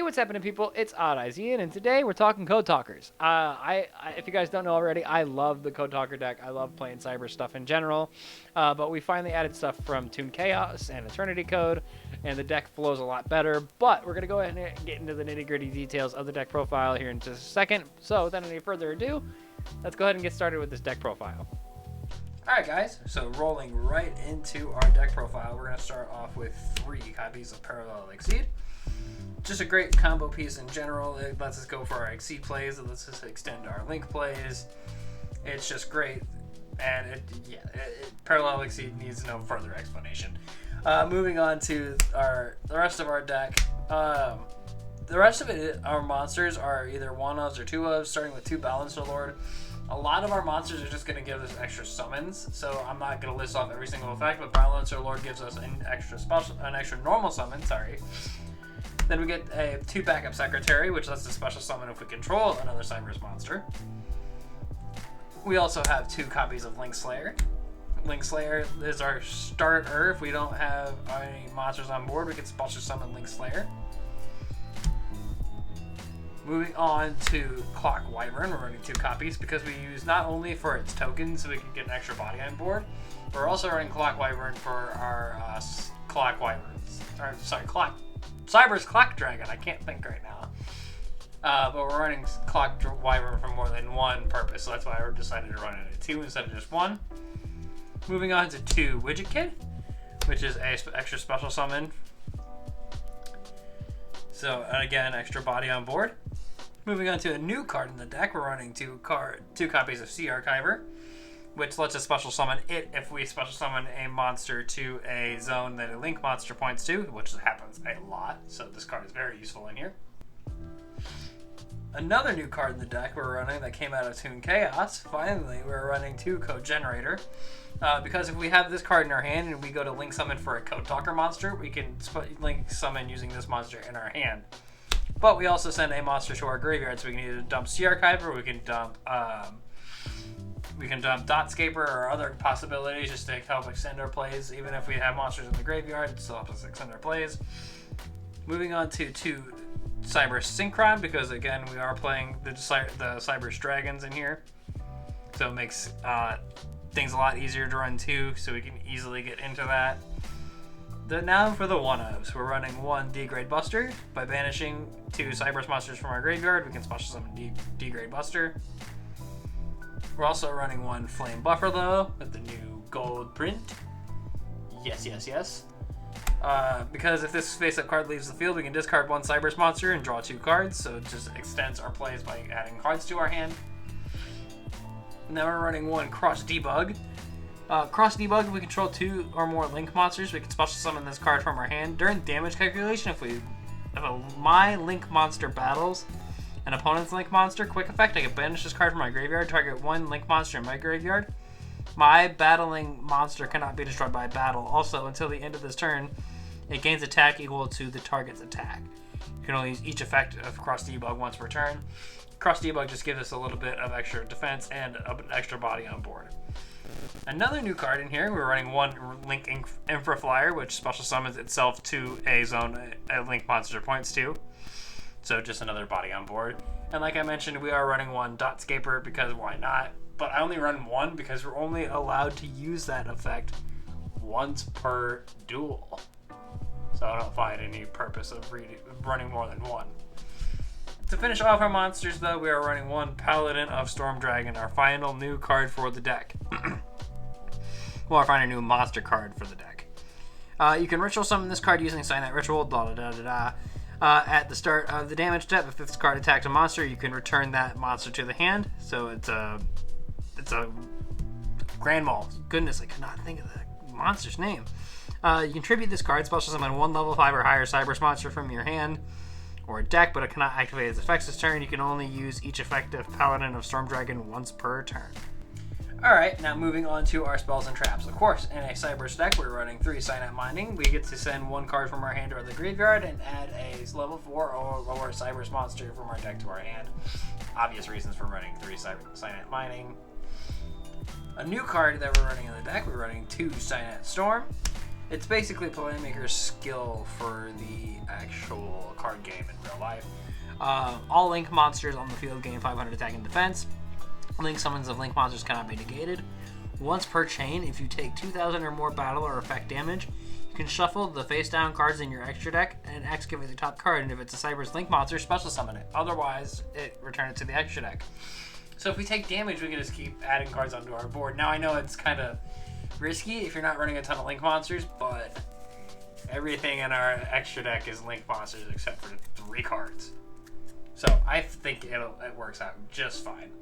what's happening, people? It's Odd Eyes Ian, and today we're talking Code Talkers. If you guys don't know already, I love the Code Talker deck. I love playing cyber stuff in general, but we finally added stuff from Toon Chaos and Eternity Code, and the deck flows a lot better. But we're gonna go ahead and get into the nitty-gritty details of the deck profile here in just a second. So, without any further ado, let's go ahead and get started with this deck profile. Alright guys, so rolling right into our deck profile, we're going to start off with 3 copies of Parallel Exceed. Just a great combo piece in general. It lets us go for our Exceed plays, it lets us extend our Link plays. It's just great, and Parallel Exceed needs no further explanation. Moving on to the rest of our deck. The rest of it, our monsters are either 1-ofs or 2-ofs, starting with 2 Balancer Lord. A lot of our monsters are just going to give us extra summons, so I'm not going to list off every single effect, but Balancer Lord gives us an extra normal summon, sorry. Then we get a 2 backup Secretary, which lets us special summon if we control another Cyber's monster. We also have 2 copies of Link Slayer. Link Slayer is our starter. If we don't have any monsters on board, we can special summon Link Slayer. Moving on to Clock Wyvern, we're running 2 copies because we use not only for its tokens so we can get an extra body on board, we're also running Clock Wyvern for our Clock Wyverns. Cyber's Clock Dragon, I can't think right now. But we're running Clock Wyvern for more than one purpose, so that's why we decided to run it at 2 instead of just 1. Moving on to 2 Widget Kid, which is a extra special summon. So, again, extra body on board. Moving on to a new card in the deck, we're running 2 copies of Sea Archiver, which lets us special summon it if we special summon a monster to a zone that a Link monster points to, which happens a lot, so this card is very useful in here. Another new card in the deck we're running that came out of Toon Chaos, finally, we're running 2 Code Generator. Because if we have this card in our hand and we go to Link Summon for a Code Talker monster, we can Link Summon using this monster in our hand. But we also send a monster to our graveyard, so we can either dump Sea Archiver, or we can dump Dotscaper or other possibilities just to help extend our plays. Even if we have monsters in the graveyard, it still helps us extend our plays. Moving on to 2 Cyber Synchron, because again we are playing the Cyber's Dragons in here, so it makes things a lot easier to run 2, so we can easily get into that. Now for the 1-ofs, we're running 1 D-Grade Buster. By banishing 2 Cyber's monsters from our graveyard, we can special summon D-Grade Buster. We're also running 1 Flame Buffalo with the new gold print. Yes. Because if this face-up card leaves the field, we can discard 1 Cyber's monster and draw 2 cards, so it just extends our plays by adding cards to our hand. Now we're running 1 Cross Debug. Cross Debug, if we control 2 or more Link monsters, we can special summon this card from our hand. During damage calculation, if my Link monster battles an opponent's Link monster, quick effect, I can banish this card from my graveyard, target 1 Link monster in my graveyard. My battling monster cannot be destroyed by battle. Also, until the end of this turn, it gains attack equal to the target's attack. You can only use each effect of Cross Debug once per turn. Cross Debug just gives us a little bit of extra defense and an extra body on board. Another new card in here, we're running 1 Link Infraflyer, which special summons itself to a zone a Link monster points to. So just another body on board. And like I mentioned, we are running 1 Dotscaper because why not? But I only run 1 because we're only allowed to use that effect once per duel. So I don't find any purpose of running more than 1. To finish off our monsters, though, we are running 1 Paladin of Storm Dragon, our final new card for the deck. Well, our final new monster card for the deck. You can ritual summon this card using Sign That Ritual, at the start of the damage step. If this card attacks a monster, you can return that monster to the hand. So it's a Grand Mall. Goodness, I could not think of the monster's name. You can tribute this card, special summon 1 level 5 or higher Cyber's monster from your hand or deck, but it cannot activate its effects this turn. You can only use each effective Paladin of Storm Dragon once per turn. Alright, now moving on to our spells and traps. Of course, in a Cyber's deck, we're running 3 Cyanide Mining. We get to send 1 card from our hand or the graveyard and add a level 4 or lower Cyber's monster from our deck to our hand. Obvious reasons for running 3 Cyanide Mining. A new card that we're running in the deck, we're running 2 Cyanide Storm. It's basically Playmaker's skill for the actual card game in real life. All Link monsters on the field gain 500 attack and defense. Link summons of Link monsters cannot be negated. Once per chain, if you take 2,000 or more battle or effect damage, you can shuffle the face-down cards in your extra deck and excavate the top card, and if it's a Cyber's Link monster, special summon it. Otherwise, return it to the extra deck. So if we take damage, we can just keep adding cards onto our board. Now, I know it's kind of risky if you're not running a ton of Link monsters, but everything in our extra deck is Link monsters except for 3 cards. So I think it works out just fine.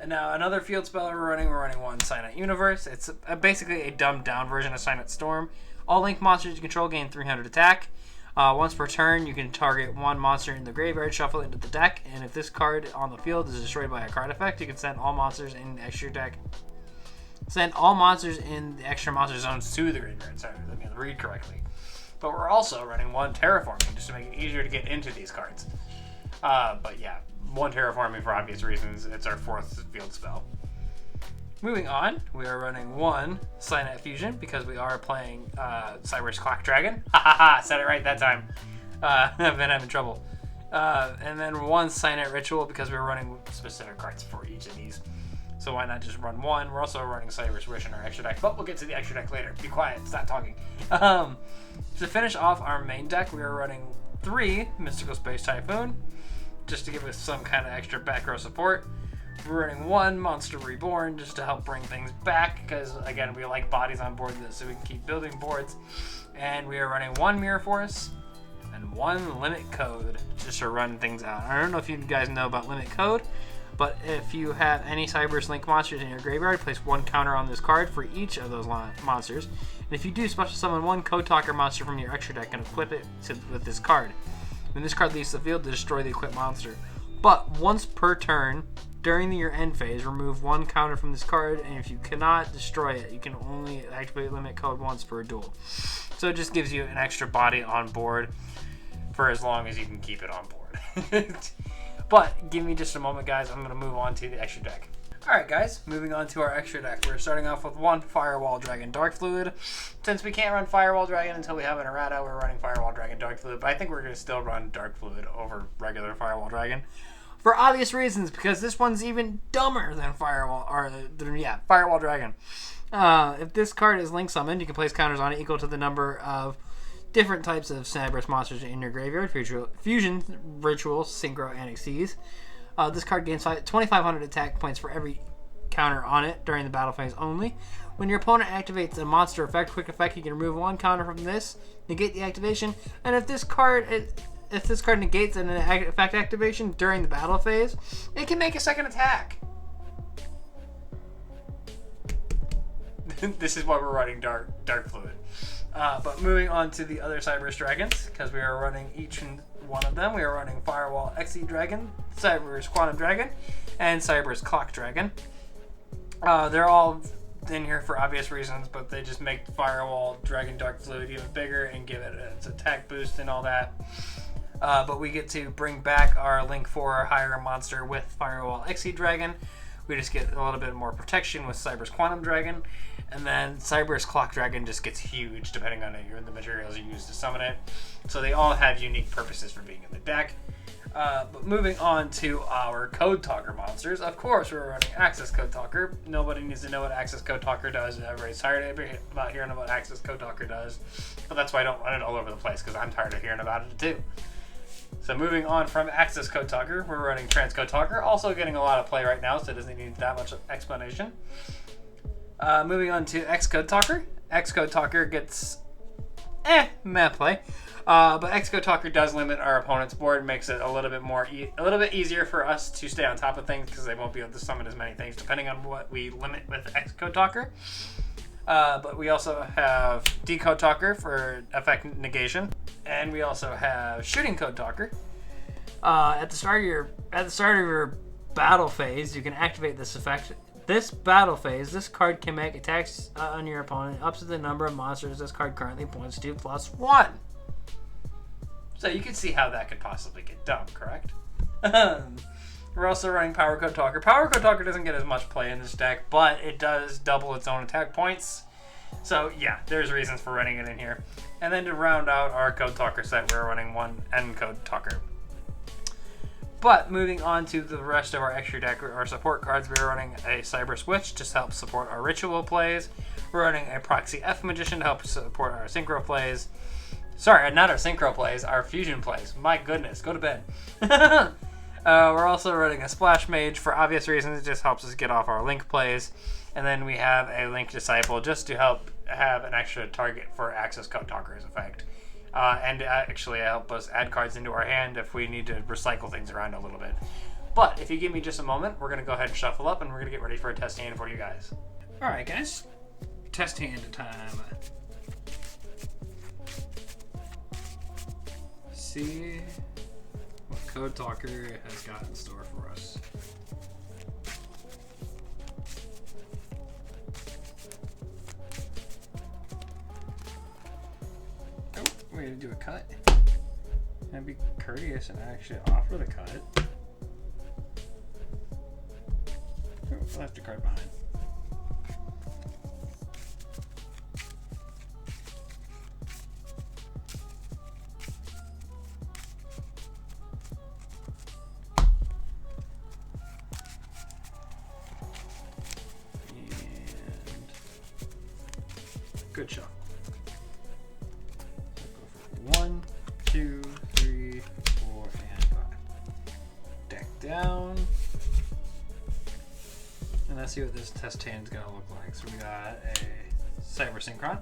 And now another field spell we're running 1 Signet Universe. It's basically a dumbed down version of Signet Storm. All Link monsters you control gain 300 attack. Once per turn, you can target 1 monster in the graveyard, shuffle it into the deck, and if this card on the field is destroyed by a card effect, you can send all monsters in the extra deck. Send all monsters in the extra monster zones to the graveyard. Sorry, let me read correctly. But we're also running 1 Terraforming just to make it easier to get into these cards. But yeah, 1 Terraforming for obvious reasons. It's our 4th field spell. Moving on, we are running 1 Signet Fusion because we are playing Cyber's Clock Dragon. Ha ha ha! Said it right that time. I've been having trouble. And then 1 Signet Ritual because we're running specific cards for each of these. So why not just run 1? We're also running Cyber's Wish in our extra deck, but we'll get to the extra deck later. Be quiet, stop talking. To finish off our main deck, we are running 3 Mystical Space Typhoon just to give us some kind of extra back row support. We're running 1 Monster Reborn just to help bring things back because, again, we like bodies on board so we can keep building boards. And we are running 1 Mirror Force and 1 Limit Code just to run things out. I don't know if you guys know about Limit Code, but if you have any Cyber's Link monsters in your graveyard, place 1 counter on this card for each of those monsters. And if you do, special summon 1 Code Talker monster from your extra deck and equip it with this card. When this card leaves the field, to destroy the equipped monster. But once per turn, during your end phase, remove 1 counter from this card, and if you cannot destroy it, you can only activate Limit Code once per duel. So it just gives you an extra body on board for as long as you can keep it on board. But give me just a moment, guys. I'm going to move on to the extra deck. Alright guys, moving on to our extra deck. We're starting off with 1 Firewall Dragon Dark Fluid. Since we can't run Firewall Dragon until we have an errata, we're running Firewall Dragon Dark Fluid, but I think we're going to still run Dark Fluid over regular Firewall Dragon. For obvious reasons, because this one's even dumber than Firewall Dragon. If this card is Link Summoned, you can place counters on it equal to the number of different types of Cyber's monsters in your graveyard. Fusion, Ritual, Synchro, and Xyz. This card gains 2,500 attack points for every counter on it during the battle phase only. When your opponent activates a monster effect, quick effect, you can remove 1 counter from this, negate the activation, and if this card negates an effect activation during the battle phase, it can make a second attack. This is why we're running Dark Fluid. But moving on to the other Cyber's Dragons, because we are running each one of them. We are running Firewall Xe Dragon, Cyber's Quantum Dragon, and Cyber's Clock Dragon. They're all in here for obvious reasons, but they just make Firewall Dragon Dark Fluid even bigger and give it its attack boost and all that. But we get to bring back our Link 4 or higher monster with Firewall Xe Dragon. We just get a little bit more protection with Cyber's Quantum Dragon. And then Cyber's Clock Dragon just gets huge depending on the materials you use to summon it. So they all have unique purposes for being in the deck. But moving on to our Code Talker monsters. Of course, we're running Access Code Talker. Nobody needs to know what Access Code Talker does. Everybody's tired about hearing what Access Code Talker does. But that's why I don't run it all over the place, because I'm tired of hearing about it too. So moving on from Access Code Talker, we're running Transcode Talker. Also getting a lot of play right now, so it doesn't need that much explanation. Moving on to Xcode Talker. Xcode Talker gets meh play. But Xcode Talker does limit our opponent's board, makes it a little bit easier for us to stay on top of things because they won't be able to summon as many things depending on what we limit with Xcode Talker. But we also have Decode Talker for effect negation, and we also have Shooting Code Talker. At the start of your battle phase, you can activate this effect. This battle phase, this card can make attacks on your opponent up to the number of monsters this card currently points to plus 1. So you can see how that could possibly get dumb, correct? We're also running Power Code Talker. Power Code Talker doesn't get as much play in this deck, but it does double its own attack points. So yeah, there's reasons for running it in here. And then to round out our Code Talker set, we're running one End Code Talker. But moving on to the rest of our extra deck, our support cards, we're running a Cyber Switch to help support our Ritual plays. We're running a Proxy F Magician to help support our Synchro plays. Sorry, not our Synchro plays, our Fusion plays. My goodness, go to bed. We're also running a Splash Mage for obvious reasons. It just helps us get off our Link plays. And then we have a Link Disciple just to help have an extra target for Access Code Talker's effect. And actually help us add cards into our hand if we need to recycle things around a little bit. But if you give me just a moment, we're going to go ahead and shuffle up and we're going to get ready for a test hand for you guys. Alright guys, test hand time. See what Code Talker has got in store for us. Oh, we're gonna do a cut. And be courteous and actually offer the cut. Oh, left a card behind. Good shot. So go for 1, 2, 3, 4, and 5. Deck down. And let's see what this test hand's gonna look like. So we got a Cyber Synchron.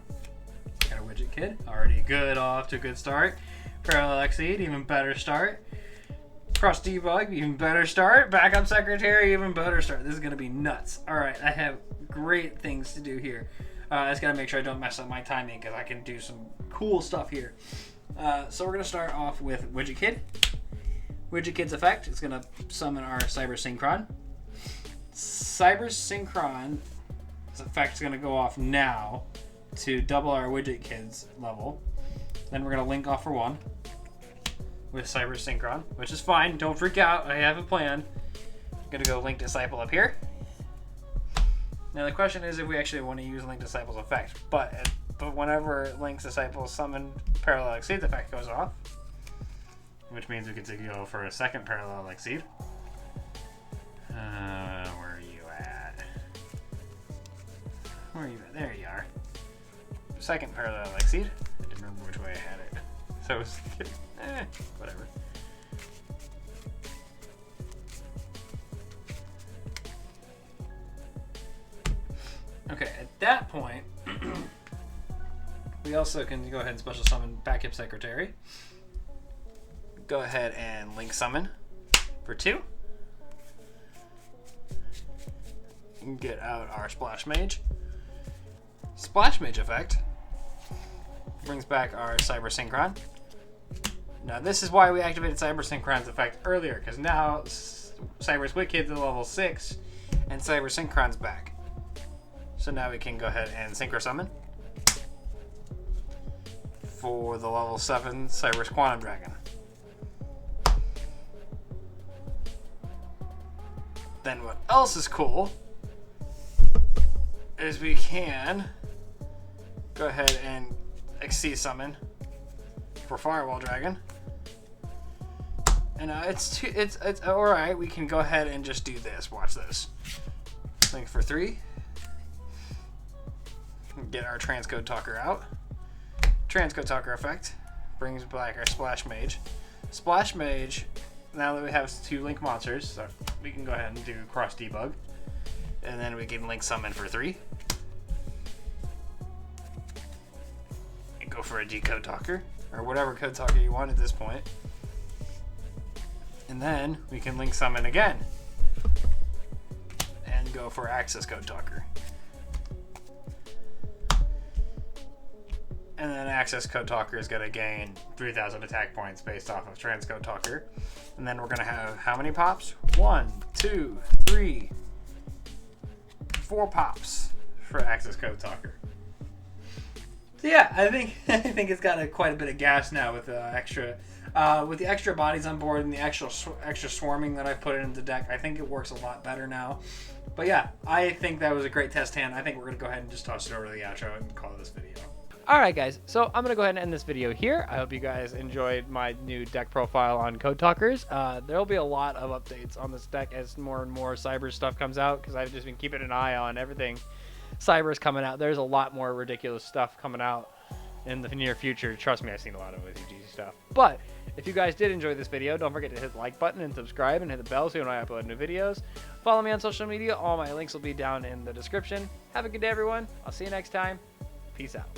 Got a Widget Kid. Already good, off to a good start. Parallel Exceed, even better start. Cross Debug, even better start. Backup Secretary, even better start. This is gonna be nuts. Alright, I have great things to do here. I just gotta make sure I don't mess up my timing because I can do some cool stuff here. So we're gonna start off with Widget Kid. Widget Kid's effect is gonna summon our Cyber Synchron. Cyber Synchron's effect is gonna go off now to double our Widget Kid's level. Then we're gonna link off for 1 with Cyber Synchron, which is fine. Don't freak out. I have a plan. I'm gonna go Link Disciple up here. Now the question is if we actually want to use Link Disciple's effect, but whenever Link's Disciple summon Parallel Exceed's effect goes off, which means we get to go for a second Parallel Exceed. Where are you at? Where are you at? There you are. Second Parallel Exceed. I didn't remember which way I had it. So it was, whatever. Okay, at that point, we also can go ahead and special summon Backup Secretary. Go ahead and Link Summon for 2. Get out our Splash Mage. Splash Mage effect brings back our Cyber Synchron. Now this is why we activated Cyber Synchron's effect earlier, because now Cyber Squid Kid's at level 6 and Cyber Synchron's back. So now we can go ahead and Synchro Summon for the level 7 Cyber Quantum Dragon. Then what else is cool is we can go ahead and Exceed Summon for Firewall Dragon. And it's alright, we can go ahead and just do this. Watch this. Link for 3. Get our Transcode Talker out. Transcode Talker effect brings back our Splash Mage. Splash Mage, now that we have 2 Link monsters, so we can go ahead and do Cross Debug. And then we can Link Summon for 3. And go for a Decode Talker, or whatever Code Talker you want at this point. And then we can Link Summon again. And go for Access Code Talker. And then Access Code Talker is going to gain 3,000 attack points based off of Transcode Talker. And then we're going to have how many pops? 1, 2, 3, 4 pops for Access Code Talker. So yeah, I think it's got quite a bit of gas now with the extra bodies on board and the extra swarming that I've put into the deck. I think it works a lot better now. But yeah, I think that was a great test hand. I think we're going to go ahead and just toss it over to the outro and call this video. Alright guys, so I'm going to go ahead and end this video here. I hope you guys enjoyed my new deck profile on Code Talkers. There will be a lot of updates on this deck as more and more Cyber stuff comes out, because I've just been keeping an eye on everything Cyber's coming out. There's a lot more ridiculous stuff coming out in the near future. Trust me, I've seen a lot of OCG stuff. But if you guys did enjoy this video, don't forget to hit the like button and subscribe and hit the bell so you know when I upload new videos. Follow me on social media. All my links will be down in the description. Have a good day, everyone. I'll see you next time. Peace out.